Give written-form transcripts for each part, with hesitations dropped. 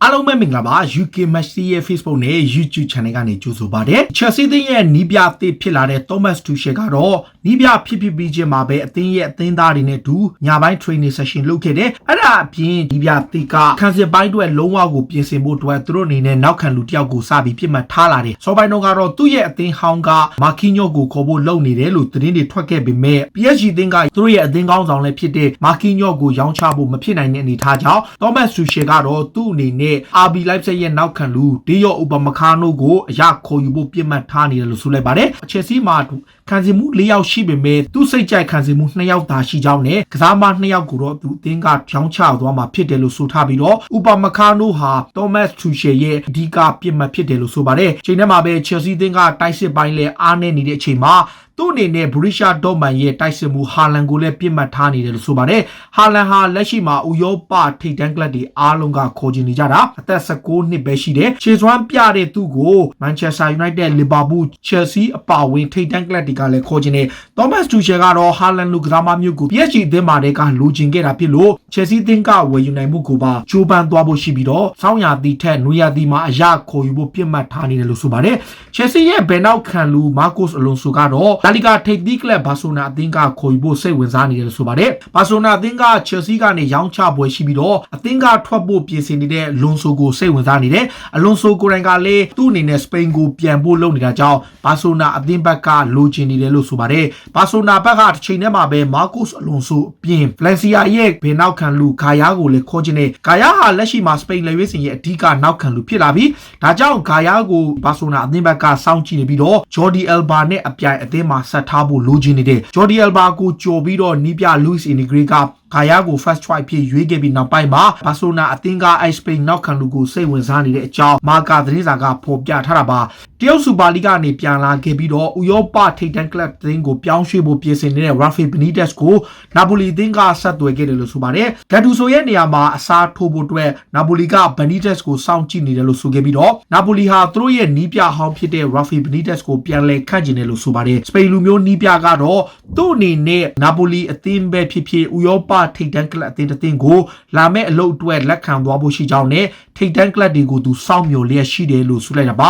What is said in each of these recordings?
အားလုံးပဲမင်္ဂလာပါ UK Match ရဲ့ Facebook နဲ့ YouTube Channel ကနေကြိုဆိုပါရစေ Chelsea အသင်းရဲ့နီးပြအသစ်ဖြစ်လာတဲ့ Thomas Tuchel ကတော့နီးပြဖြစ်ပြီးချင်းမှာပဲအသင်းရဲ့အသင်းသားတွေနဲ့တူညပိုင်း training session လုပ်ခဲ့တယ်အဲ့ဒါအပြင်နီးပြအသစ်ကခံစစ်ပိုင်းတွေလုံးဝကိုပြင်ဆင်ဖို့အတွက်သူတို့အနေနဲ့နောက်ခံလူတစ်ယောက်ကိုစပြီးပြစ်မှတ်ထားလာတယ်စောပိုင်းတော့ကတော့သူ့ရဲ့အသင်းဟောင်းက Marquinhos ကိုခေါ်ဖို့လုပ်နေတယ်လို့သတင်းတွေထွက်ခဲ့ပေမဲ့ PSG အသင်းကသူတို့ရဲ့အသင်းကောင်းဆောင်လည်းဖြစ်တဲ့ Marquinhos ကိုရောင်းချဖို့မဖြစ်နိုင်တဲ့အနေအထားကြောင့် Thomas Tuchel ကတော့သူ့အနေနဲ့ RB Leipzig ရဲ့နောက်ခံလူဒီယောဥပမခါနိုကိုအရခေါ်ယူဖို့ပြစ်မှတ်ထားနေတယ်လို့ဆိုလိုက်ပါတယ်။ Chelsea မှာခံစီမှု၄ယောက်ရှိပေမဲ့သူ့စိတ်ကြိုက်ခံစီမှု2ယောက်သာရှိကြောင်းနဲ့ကစားမ2ယောက်ကိုတော့သူအသင်းကကြောင်းချသွားမှာဖြစ်တယ်လို့ဆိုထားပြီးတော့ဥပမခါနိုဟာ Thomas Tuchel ရဲ့အဓိကပြစ်မှတ်ဖြစ်တယ်လို့ဆိုပါတယ်။ချိန်ထဲမှာပဲ Chelsea အသင်းကတိုက်စစ်ပိုင်းလဲအားနေနေတဲ့အချိန်မှာသူ့အနေနဲ့ Borussia Dortmund ရဲ့တိုက်စစ်မှုဟာလန်ကိုလည်းပြစ်မှတ်ထားနေတယ်လို့ဆိုပါတယ်။ဟာလန်ဟာလက်ရှိမှာဥရောပထိပ်တန်းကလပ်တွေအားလုံးကခေါ်ချင်နေကြတာအသက်19နှစ်ပဲရှိတယ်။ခြေစွမ်းပြတဲ့သူ့ကို Manchester United, Liverpool, Chelsea အပါအဝင်ထိပ်တန်းကလပ်တွေကလည်းခေါ်ချင်တယ်။ Thomas Tuchel ကတော့ဟာလန်လူကစားမမျိုးကို PSG အသင်းမှာတည်းကလိုချင်ခဲ့တာဖြစ်လို့ Chelsea အသင်းကဝယ်ယူနိုင်မှုကိုပါကြိုးပမ်းသွားဖို့ရှိပြီးတော့စောင်းရာသီထက်နွေရာသီမှာအရခေါ်ယူဖို့ပြစ်မှတ်ထားနေတယ်လို့ဆိုပါတယ်။ Chelsea ရဲ့ဘယ်နောက်ခံလူ Marcos Alonso ကတော့လာလီဂါထိပ်သီးကလပ်ဘာဆိုနာအသင်းကခေါ်ယူဖို့စိတ်ဝင်စားနေတယ်လို့ဆိုပါတယ်။ဘာဆိုနာအသင်းက Chelsea ကနေရောင်းချပွဲရှိပြီးတော့အသင်းကထွက်ဖို့ပြင်ဆင်နေတဲ့ Alonso ကိုစိတ်ဝင်စားနေတယ်။ Alonso ကိုယ်တိုင်ကလည်းသူ့အနေနဲ့စပိန်ကိုပြန်ဖို့လုပ်နေတာကြောင့်ဘာဆိုနာအသင်းဘက်ကလိုချင်နေတယ်လို့ဆိုပါတယ်။ဘာဆိုနာဘက်ကတစ်ချိန်တည်းမှာပဲ Marcos Alonso အပြင် Valencia ရဲ့ဘယ်နောက်ခံလူဂါယာကိုလည်းခေါ်ချင်တယ်။ဂါယာဟာလက်ရှိမှာစပိန်လက်ရွေးစင်ရဲ့အဓိကနောက်ခံလူဖြစ်လာပြီးဒါကြောင့်ဂါယာကိုဘာဆိုနာအသင်းဘက်ကစောင့်ကြည့်နေပြီးတော့ Jordi Alba နဲ့အပြိုင်အသင်းမှာဆက်ထားဖို့လိုချင်နေတဲ့ Jordi Alba ကိုကြော်ပြီးတော့နီးပြ Luis Enrique ကဂါယာကို first choice ဖြစ်ရွေးခဲ့ပြီးနောက်ပိုင်းမှာဘာဆိုနာအသင်းကအိုက်စပိန်နောက်ခံလူကိုစိတ်ဝင်စားနေတဲ့အကြောင်းမာကာသတင်းစာကဖော်ပြထားတာပါတရုတ်စူပါလိဂကနေပြန်လာခဲ့ပြီးတော့ဥရောပထိပ်တန်းကလပ်အသင်းကိုပြောင်းရွှေ့ဖို့ပြင်ဆင်နေတဲ့ Rafael Benitez ကိုနာပိုလီအသင်းကဆက်သွယ်ခဲ့တယ်လို့ဆိုပါတယ်ဂတ်တူဆိုရဲ့နေရာမှာအစားထိုးဖို့အတွက်နာပိုလီက Benitez ကိုစောင့်ကြည့်နေတယ်လို့ဆိုခဲ့ပြီးတော့နာပိုလီဟာသူတို့ရဲ့နီးပြဟောင်းဖြစ်တဲ့ Rafael Benitez ကိုပြန်လည်ခန့်ကျင်တယ်လို့ဆိုပါတယ်စပိန်လူမျိုးနီးပြကတော့သူ့အနေနဲ့နာပိုလီအသင်းပဲဖြစ်ဖြစ်ဥရောပထိပ်တန်းကလပ်အသင်းကိုလာမဲ့အလုပ်အတွက်လက်ခံသွားဖို့ရှိကြောင်းနဲ့ထိပ်တန်းကလပ်တွေကိုသူစောင့်မျှော်လျက်ရှိတယ်လို့ဆိုလိုက်တာပါ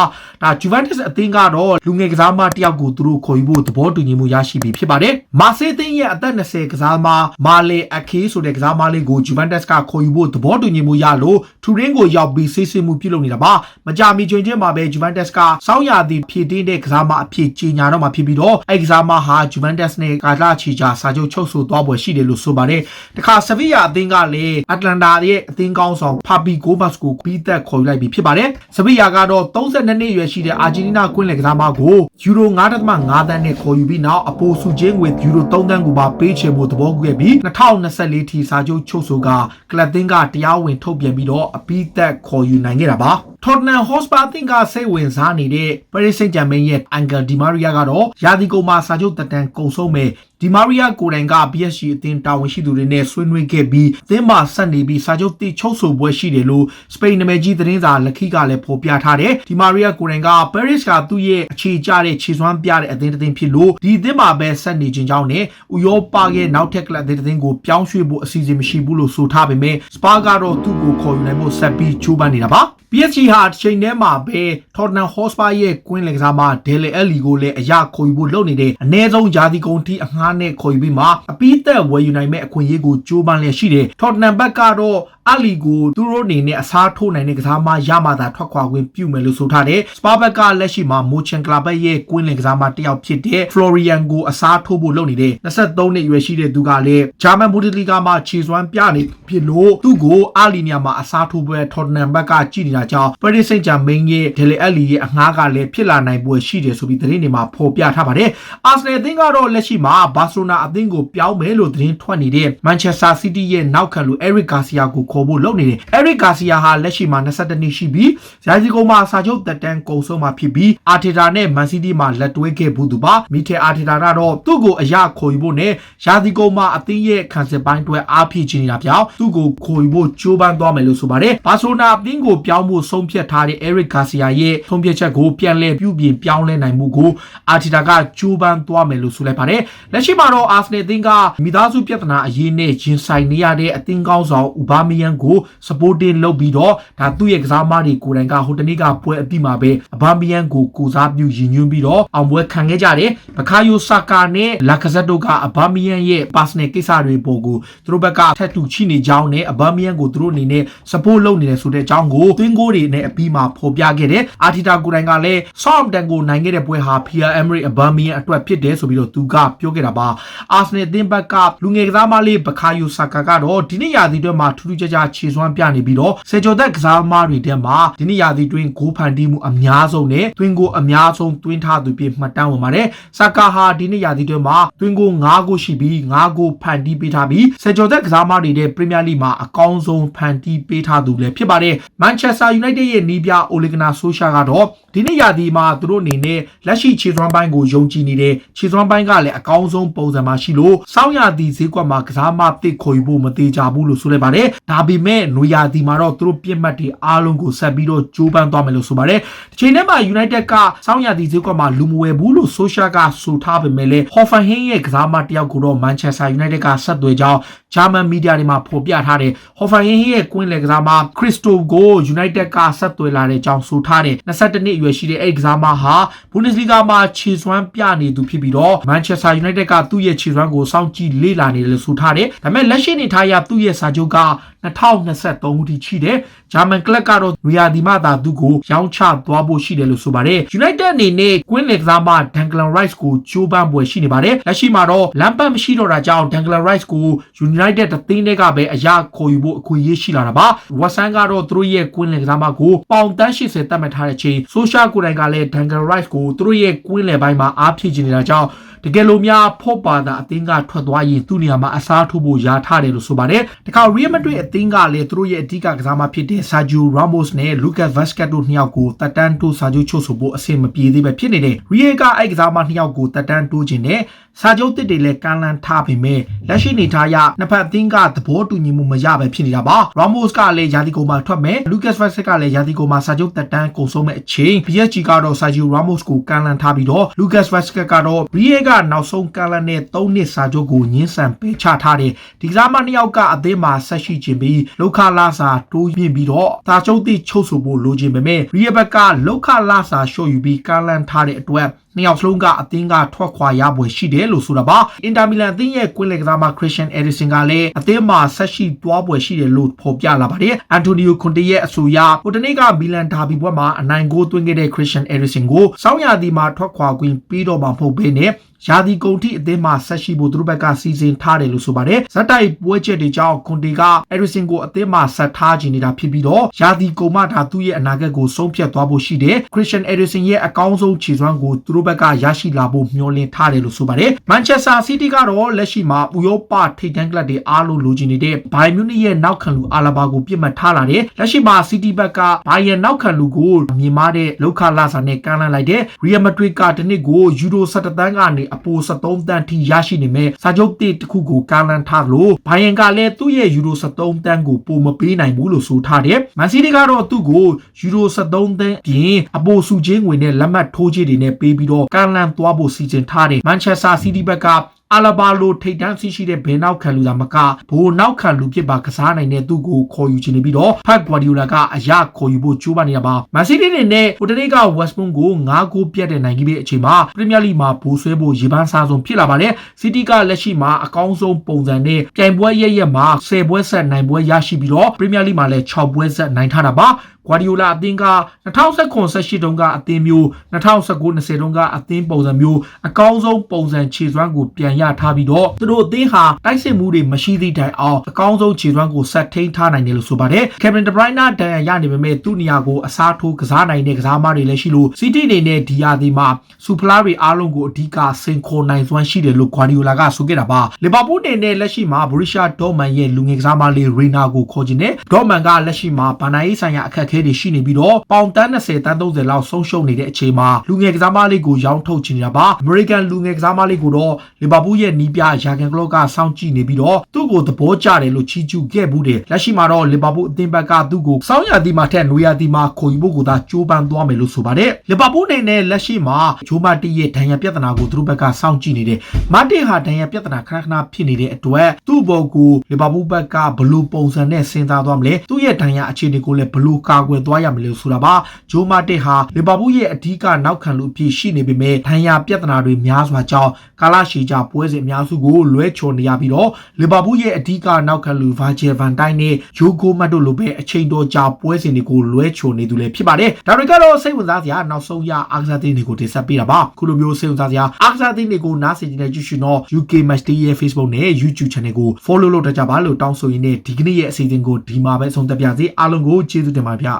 ဒါ Juventus အသင်းကတော့လူငယ်ကစားမတစ်ယောက်ကိုသူတို့ခေါ်ယူဖို့သဘောတူညီမှုရရှိပြီဖြစ်ပါတယ်မာဆေးအသင်းရဲ့အသက်20ကစားမမာလေအခေးဆိုတဲ့ကစားမလေးကို Juventus ကခေါ်ယူဖို့သဘောတူညီမှုရလို့ထူရင်းကိုရောက်ပြီးဆေးစစ်မှုပြုလုပ်နေတာပါမကြာမီချိန်ချင်းမှာပဲ Juventus ကစောင်းရာသီဖြည့်တင်းတဲ့ကစားမအဖြစ်ကြီးညာတော့မှာဖြစ်ပြီးတော့အဲ့ကစားမဟာ Juventus နဲ့ကာလာချီချာစာချုပ်ချုပ်ဆိုသွားပွဲရှိတယ်လို့ဆိုပါတယ်တခါဆဗီယာအသင်းကလည်းအတ္တလန်တာရဲ့အသင်းကောင်းဆောင်ဖာဘီဂိုဘတ်စ်ကိုပြီးသက်ခေါ်ယူလိုက်ပြီးဖြစ်ပါတယ်ဆဗီယာကတော့32နှစ်အရွယ်ရှိတဲ့အာဂျင်တီးနားကွင်းလယ်ကစားမကိုယူရို 9.5 သန်းနဲ့ခေါ်ယူပြီးနောက်အပိုစုချင်းငွေယူရို 3 သန်းကိုပါပေးချေဖို့သဘောတူခဲ့ပြီး2024ထိစာချုပ်ချုပ်ဆိုကကလပ်သင်းကတရားဝင်ထုတ်ပြန်ပြီးတော့အပြီးသက်ခေါ်ယူနိုင်ခဲ့တာပါTottenham Hotspur အသင်းကစိတ်ဝင်စားနေတဲ့ Paris Saint-Germain ရဲ့ Angel Di Maria ကတော့ရာသီကုန်မှာစာချုပ်သက်တမ်းကုန်ဆုံးမဲ့ Di Maria ကိုယ်တိုင်က PSG အသင်းတာဝန်ရှိသူတွေနဲ့ဆွေးနွေးခဲ့ပြီးအသင်းမှာဆက်နေပြီးစာချုပ်တိချုပ်ဆိုပွဲရှိတယ်လို့စပိန်နာမည်ကြီးသတင်းစာလက်ခိကလည်းဖော်ပြထားတယ်။ Di Maria ကိုယ်တိုင်က Paris ကသူ့ရဲ့အခြေကျတဲ့ခြေစွမ်းပြတဲ့အသင်းတစ်သင်းဖြစ်လို့ဒီအသင်းမှာပဲဆက်နေခြင်းကြောင့်နဲ့ဥရောပရဲ့နောက်ထပ်ကလပ်အသင်းကိုပြောင်းရွှေ့ဖို့အစီအစဉ်မရှိဘူးလို့ဆိုထားပေမဲ့ Spurs ကတော့သူ့ကိုခေါ်ယူနိုင်ဖို့ဆက်ပြီးကြိုးပမ်းနေတာပါ။ PSG ဟာချိန်ထဲမှာပဲ Tottenham Hotspur ရဲ့ကွင်းလယ်ကစားမ Dele Alli ကိုလည်းအရခေါ်ယူဖို့လုပ်နေတဲ့အနည်းဆုံးယာတီကုန်ထိအငှားနဲ့ခေါ်ယူပြီးမှအပြီးသက်ဝယ်ယူနိုင်မဲ့အခွင့်အရေးကိုကြိုးပမ်းလျက်ရှိတယ် Tottenham ဘက်ကတော့အလီကိုသူတို့အနေနဲ့အစားထိုးနိုင်တဲ့ကစားမရမှသာထွက်ခွာခွင့်ပြုမယ်လို့ဆိုထားတယ်။ Spurs ဘက်ကလက်ရှိမှာ Mönchengladbach ရဲ့ကွင်းလယ်ကစားမတစ်ယောက်ဖြစ်တဲ့ Florian ကိုအစားထိုးဖို့လုပ်နေတဲ့23နှစ်အရွယ်ရှိတဲ့သူကလည်း German Bundesliga မှာခြေစွမ်းပြနေဖြစ်လို့သူ့ကိုအလီနေရာမှာအစားထိုးပွဲ Tottenham ဘက်ကကြည့်နေတာကြောင့် Paris Saint-Germain ရဲ့ Dele Alli ရဲ့အငှားကလည်းဖြစ်လာနိုင်ပွဲရှိတယ်ဆိုပြီးသတင်းတွေမှာဖော်ပြထားပါတယ်။ Arsenal အသင်းကတော့လက်ရှိမှာ Barcelona အသင်းကိုပြောင်းမယ်လို့သတင်းထွက်နေတဲ့ Manchester City ရဲ့နောက်ခံလူ Eric Garcia ကိုခေါ်ဖို့လုပ်နေတယ်။ Eric Garcia ဟာလက်ရှိမှာ22နှစ်ရှိပြီးရာသီကုန်မှာစာချုပ်သက်တမ်းကုန်ဆုံးမှာဖြစ်ပြီး Arteta နဲ့ Man City မှာလက်တွဲခဲ့ဘူးသူပါ။ Mikel Arteta ကတော့သူ့ကိုအရခေါ်ယူဖို့နဲ့ရာသီကုန်မှာအသင်းရဲ့ခံစစ်ပိုင်းအတွက်အားဖြည့်ချင်နေတာပြောင်းသူ့ကိုခေါ်ယူဖို့ကြိုးပမ်းသွားမယ်လို့ဆိုပါတယ်။ Barcelona အသင်းကိုပြောင်းဖို့ဆုံးဖြတ်ထားတဲ့ Eric Garcia ရဲ့ဆုံးဖြတ်ချက်ကိုပြန်လည်ပြုပြင်ပြောင်းလဲနိုင်မှုကို Arteta ကကြိုးပမ်းသွားမယ်လို့ဆိုလိုက်ပါတယ်။လက်ရှိမှာတော့ Arsenal အသင်းကမိသားစုပြဿနာအရေးနဲ့ရင်ဆိုင်နေရတဲ့အသင်းကောင်းဆောင် Aubameyang Aubameyang ကို supporting လုပ်ပြီးတော့ဒါသူ့ရဲ့ကစားသမားတွေကိုယ်တိုင်ကဟိုတနေ့ကပွဲအပြီးမှာပဲ Aubameyang ကိုကိုစားပြုရည်ညွှန်းပြီးတော့အောင်ပွဲခံခဲ့ကြတယ်။ Bukayo Saka နဲ့ Lacazette တို့က Aubameyang ရဲ့ personal ကိစ္စတွေပေါ်ကိုသူတို့ဘက်ကထပ်တူချိနေကြောင်းနဲ့ Aubameyang ကိုသူတို့အနေနဲ့ support လုပ်နေတယ်ဆိုတဲ့အကြောင်းကိုသွင်းကိုတွေနဲ့အပြီးမှာဖော်ပြခဲ့တယ်။ Arteta ကိုယ်တိုင်ကလည်း Southampton ကိုနိုင်ခဲ့တဲ့ပွဲဟာ Pierre-Emerick Aubameyang အတွက်ဖြစ်တယ်ဆိုပြီးတော့သူကပြောခဲ့တာပါ။ Arsenal အသင်းဘက်ကလူငယ်ကစားသမားလေး Bukayo Saka ကတော့ဒီနေ့ရာသီတွင်းမှာထူးထူးခြားခြားခြေစွမ်းပြနေပြီးတော့ဆယ်ကျော်သက်ကစားသမားတွေထဲမှာဒီနေ့ရာသီတွင်းဂိုးဖန်တီးမှုအများဆုံးနဲ့သွင်းကိုအများဆုံးသွင်းထားသူဖြစ်မှတ်တမ်းဝင်ပါတယ်။ Saka ဟာဒီနေ့ရာသီတွင်းမှာသွင်းကို9ဂိုးရှိပြီး9ဂိုးဖန်တီးပေးထားပြီးဆယ်ကျော်သက်ကစားသမားတွေတဲ့ပရီးမီယာလိမှာအကောင်းဆုံးဖန်တီးပေးထားသူလည်းဖြစ်ပါတယ်။ Manchester United ရဲ့နီးပြ Ole Gunnar Solskjaer ကတော့ဒီနေ့ရာသီမှာသူတို့အနေနဲ့လက်ရှိခြေစွမ်းပိုင်းကိုယုံကြည်နေတယ်ခြေစွမ်းပိုင်းကလည်းအကောင်းဆုံးပုံစံမှာရှိလို့စောင်းရာသီဈေးကွက်မှာကစားမတစ်ခေါ်ယူဖို့မသေးကြဘူးလို့ဆိုလိုက်ပါတယ်ဒါပေမဲ့နွေရာသီမှာတော့သူတို့ပြစ်မှတ်တွေအားလုံးကိုဆက်ပြီးတော့ကြိုးပမ်းသွားမယ်လို့ဆိုပါတယ်ဒီချိန်ထဲမှာ United ကစောင်းရာသီဈေးကွက်မှာလူမဝယ်ဘူးလို့ Solskjaer ကဆိုထားပေမဲ့လည်း Hoffenheim ရဲ့ကစားမတယောက်ကိုတော့ Manchester United ကဆက်သွယ်ကြောင်း German media တွေမှာဖော်ပြထားတယ် Hoffenheim ရဲ့ကွင်းလယ်ကစားမ Christoph ကို United ကဆက်သွယ်လာတဲ့အကြောင်းဆိုထားတယ်22နှစ်အရွယ်ရှိတဲ့အဲ့ဒီကစားမဟာ Bundesliga မှာခြေစွမ်းပြနေသူဖြစ်ပြီးတော့ Manchester United ကသူ့ရဲ့ခြေစွမ်းကိုစောင့်ကြည့်လေ့လာနေတယ်လို့ဆိုထားတယ်ဒါပေမဲ့လက်ရှိနေထားရသူ့ရဲ့စာချုပ်က2023ခုထိရှိတယ်ဂျာမန်ကလပ်ကတော့နွေရာသီမှသာသူ့ကိုရောင်းချသွားဖို့ရှိတယ်လို့ဆိုပါတယ် United အနေနဲ့ကွင်းလယ်ကစားမ Declan Rice ကိုကြိုးပမ်းပွဲရှိနေပါတယ်လက်ရှိမှာတော့လမ်းပတ်မရှိတော့တာကြောင့် Declan Rice ကို United အသင်းတွေကပဲအရာခေါ်ယူဖို့အခွင့်အရေးရှိလာတာပါ Watson ကတော့သူတို့ရဲ့ကွင်းလယ်ကစားမကိုပေါင်တန်း80တတ်မှတ်ထားတဲ့ချိန် Solskjaer ကိုယ်တိုင်ကလည်း Declan Rice ကိုသူတို့ရဲ့ကွင်းလယ်ပိုင်းမှာအားဖြည့်ချင်နေတာကြောင့်တကယ်လို့များဖော့ပါတာအသင်းကထွက်သွားရင်သူ့နေရာမှာအစားထိုးဖို့ယာထားတယ်လို့ဆိုပါတယ်တခါ Real Madrid အသင်းကလည်းသူတို့ရဲ့အဓိကကစားမဖြစ်တဲ့ Sergio Ramos နဲ့ Lucas Vazquez တို့နှစ်ယောက်ကိုတက်တန်းတိုးစာချုပ်ချုပ်ဆိုဖို့အဆင်မပြေသေးပဲဖြစ်နေတယ် Real ကအဲ့ကစားမနှစ်ယောက်ကိုတက်တန်းတိုးခြင်းနဲ့စာချုပ်တစ်တွေလည်းကမ်းလှမ်းထားပေမဲ့လက်ရှိနေထားရနှစ်ဖက်အသင်းကသဘောတူညီမှုမရပဲဖြစ်နေတာပါ Ramos ကလည်းရာသီကုန်မှာထွက်မယ် Lucas Vazquez ကလည်းရာသီကုန်မှာစာချုပ်တက်တန်းကုန်ဆုံးမဲ့အချိန် PSG ကတော့ Sergio Ramos ကိုကမ်းလှမ်းထားပြီးတော့ Lucas Vazquez ကတော့ Real ကနောက်ဆုံးကမ်းလှမ်းတဲ့3နှစ်စာချုပ်ကိုညှင်းဆန်ပေးချထားတယ်ဒီကစားမနှစ်ယောက်ကအသင်းမှာဆက်ရှိခြင်းပြီးလောက်ခလာစာတိုးမြင့်ပြီးတော့စာချုပ်တိချုပ်ဆိုဖို့လိုချင်ပေမဲ့ Real ဘက်ကလောက်ခလာစာရှော့ယူပြီးကမ်းလှမ်းထားတဲ့အတွက်နှစ်ယောက်စလုံးကအသင်းကထွက်ခွာရပွဲရှိတယ်လို့ဆိုတာပါအင်တာမီလန်အသင်းရဲ့ကွင်းလယ်ကစားမ Christian Eriksen ကလည်းအသင်းမှာဆက်ရှိသွားပွဲရှိတယ်လို့ဖော်ပြလာပါတယ်အန်တိုနီယိုကွန်တေရဲ့အဆိုအရဟိုတနေ့ကမီလန်ဒါဘီပွဲမှာအနိုင်ဂိုးသွင်းခဲ့တဲ့ Christian Eriksen ကိုစောင်းရာသီမှာထွက်ခွာခွင့်ပြီးတော့မှမဟုတ်ဘဲနဲ့ရာသီကုန်ထိအသင်းမှာဆက်ရှိဖို့သူတို့ဘက်ကစီစဉ်ထားတယ်လို့ဆိုပါတယ်ဇက်တိုက်ပွဲချက်တွေကြောင့်ကွန်တေက Eriksen ကိုအသင်းမှာဆက်ထားခြင်းနေတာဖြစ်ပြီးတော့ရာသီကုန်မှဒါသူ့ရဲ့အနာဂတ်ကိုဆုံးဖြတ်သွားဖို့ရှိတယ် Christian Eriksen ရဲ့အကောင်းဆုံးခြေစွမ်းကိုသူတို့ဘက်ကရရှိလာဖို့မျှော်လင့်ထားတယ်လို့ဆိုပါတယ် Manchester City ကတော့လက်ရှိမှာဥရောပထိပ်တန်းကလပ်တွေအားလုံးလိုချင်နေတဲ့ Bayern Munich ရဲ့နောက်ခံလူအာလာဘာကိုပြစ်မှတ်ထားလာတယ်လက်ရှိမှာ City ဘက်က Bayern နောက်ခံလူကိုမြင်မာတဲ့လောက်ခလာစာနဲ့ကမ်းလှမ်းလိုက်တယ် Real Madrid ကတနစ်ကိုယူရို17တန်းကနေအပို73တန်းထိရရှိနေမဲ့စာချုပ်တစ်တစ်ခုကိုကမ်းလှမ်းထားလို့ Bayern ကလည်းသူ့ရဲ့ယူရို73တန်းကိုပိုမပေးနိုင်ဘူးလို့ဆိုထားတယ် Man City ကတော့သူ့ကိုယူရို73တန်းပြင်အပိုစုချင်းငွေနဲ့လက်မှတ်ထိုးခြင်းတွေနဲ့ပေးပြီးတော့ကမ်းလှမ်းသွားဖို့စီစဉ်ထားတယ် Manchester City ဘက်ကအာလာဘာလိုထိတ်တန်းရှိတဲ့ဘယ်နောက်ခံလူသာမကဘိုးနောက်ခံလူဖြစ်ပါကစားနိုင်တဲ့သူ့ကိုခေါ်ယူခြင်းနေပြီးတော့ဖက်ဂွာဒီယိုလာကအရခေါ်ယူဖို့ကြိုးပမ်းနေတာပါမန်စီးတီးနဲ့ဟိုတနေ့ကဝက်စ်ဘွန်ကို9ဂိုးပြတ်တဲ့နိုင်ကြီးပြီးအချိန်မှာပရီးမီယာလိမှာဘိုးဆွဲဖို့ရေပန်းစားဆုံးဖြစ်လာပါတယ်စီးတီးကလက်ရှိမှာအကောင်းဆုံးပုံစံနဲ့ပြိုင်ပွဲရက်မှာ10ပွဲဆက်နိုင်ပွဲရရှိပြီးတော့ပရီးမီယာလိမှာလည်း6ပွဲဆက်နိုင်ထားတာပါဂွာဒီယိုလာအသင်းက2019-18တုန်းကအသင်းမျိုး2019-20တုန်းကအသင်းပုံစံမျိုးအကောင်းဆုံးပုံစံခြေစွမ်းကိုပြန်ရထားပြီးတော့သူတို့အသင်းဟာတိုက်စစ်မှုတွေမရှိသည့်တိုင်အောင်အကောင်းဆုံးခြေစွမ်းကိုဆက်ထိန်းထားနိုင်တယ်လို့ဆိုပါတယ်။ Kevin De Bruyne ဒဏ်ရာရနေပေမဲ့သူ့နေရာကိုအစားထိုးကစားနိုင်တဲ့ကစားသမားတွေလည်းရှိလို့စီးတီးအနေနဲ့ဒီယာဒီမှာစူဖလားတွေအားလုံးကိုအဓိကစင်ခေါ်နိုင်စွမ်းရှိတယ်လို့ဂွာဒီယိုလာကဆိုခဲ့တာပါ။လီဗာပူးတင်တဲ့လက်ရှိမှာ Borussia Dortmund ရဲ့လူငယ်ကစားသမားလေး Reina ကိုခေါ်ခြင်းနဲ့ Dortmund ကလက်ရှိမှာဗန်နာရေးဆိုင်ရာအခက်အခဲ ခဲတွေရှိနေပြီးတော့ပေါင်တန်း20တန်း30လောက်ဆုံးရှုံးနေတဲ့အချိန်မှာလူငယ်ကစားမလေးကိုရောင်းထုတ်ချင်တာပါအမေရိကန်လူငယ်ကစားမလေးကိုတော့လီဗာပူးရဲ့နီးပြယာဂန်ကလော့ကစောင့်ကြည့်နေပြီးတော့သူ့ကိုသဘောကျတယ်လို့ချီးကျူးခဲ့မှုတယ်လက်ရှိမှာတော့လီဗာပူးအသင်းဘက်ကသူ့ကိုစောင်းရာသီမှာထက်နွေရာသီမှာခေါ်ယူဖို့ကိုသာကြိုးပမ်းသွားမယ်လို့ဆိုပါတယ်လီဗာပူးအနေနဲ့လက်ရှိမှာဂျိုးမာတီရဲ့ဒဏ်ရာပြဿနာကိုသူတို့ဘက်ကစောင့်ကြည့်နေတယ်မာတီဟာဒဏ်ရာပြဿနာခဏခဏဖြစ်နေတဲ့အတွက်သူ့ဘော်ကိုလီဗာပူးဘက်ကဘလူးပုံစံနဲ့စဉ်းစားသွားမလဲသူ့ရဲ့ဒဏ်ရာအခြေအနေကိုလည်းဘလူးကာကွယ်သွားရမယ်လို့ဆိုတာပါဂျိုးမာတီဟာလီဗာပူးရဲ့အဓိကနောက်ခံလူအဖြစ်ရှိနေပေမဲ့ဒဏ်ရာပြဿနာတွေများစွာကြောင့်ကာလရှည်ကြာပွဲစဉ်အများစုကိုလွဲချော်နေရပြီးတော့လီဗာပူးရဲ့အဓိကနောက်ခံလူဗာဂျယ်ဗန်တိုင်းနဲ့ယိုဂိုမတ်တို့လိုပဲအချိန်တော်ကြာပွဲစဉ်တွေကိုလွဲချော်နေသူလည်းဖြစ်ပါတယ်ဒါတွေကတော့စိတ်ဝင်စားစရာနောက်ဆုံးရအားကစားသတင်းတွေကိုတင်ဆက်ပေးတာပါခုလိုမျိုးစိတ်ဝင်စားစရာအားကစားသတင်းတွေကိုနားဆင်ကြတဲ့ကြည့်ရှင်တော့ UK Match Day ရဲ့ Facebook နဲ့ YouTube Channel ကို follow လုပ်တတ်ကြပါလို့တောင်းဆိုရင်းနဲ့ဒီကနေ့ရဲ့အစီအစဉ်ကိုဒီမှာပဲဆုံးသက်ပြစေအားလုံးကိုကျေးဇူးတင်ပါတယ်ဗျ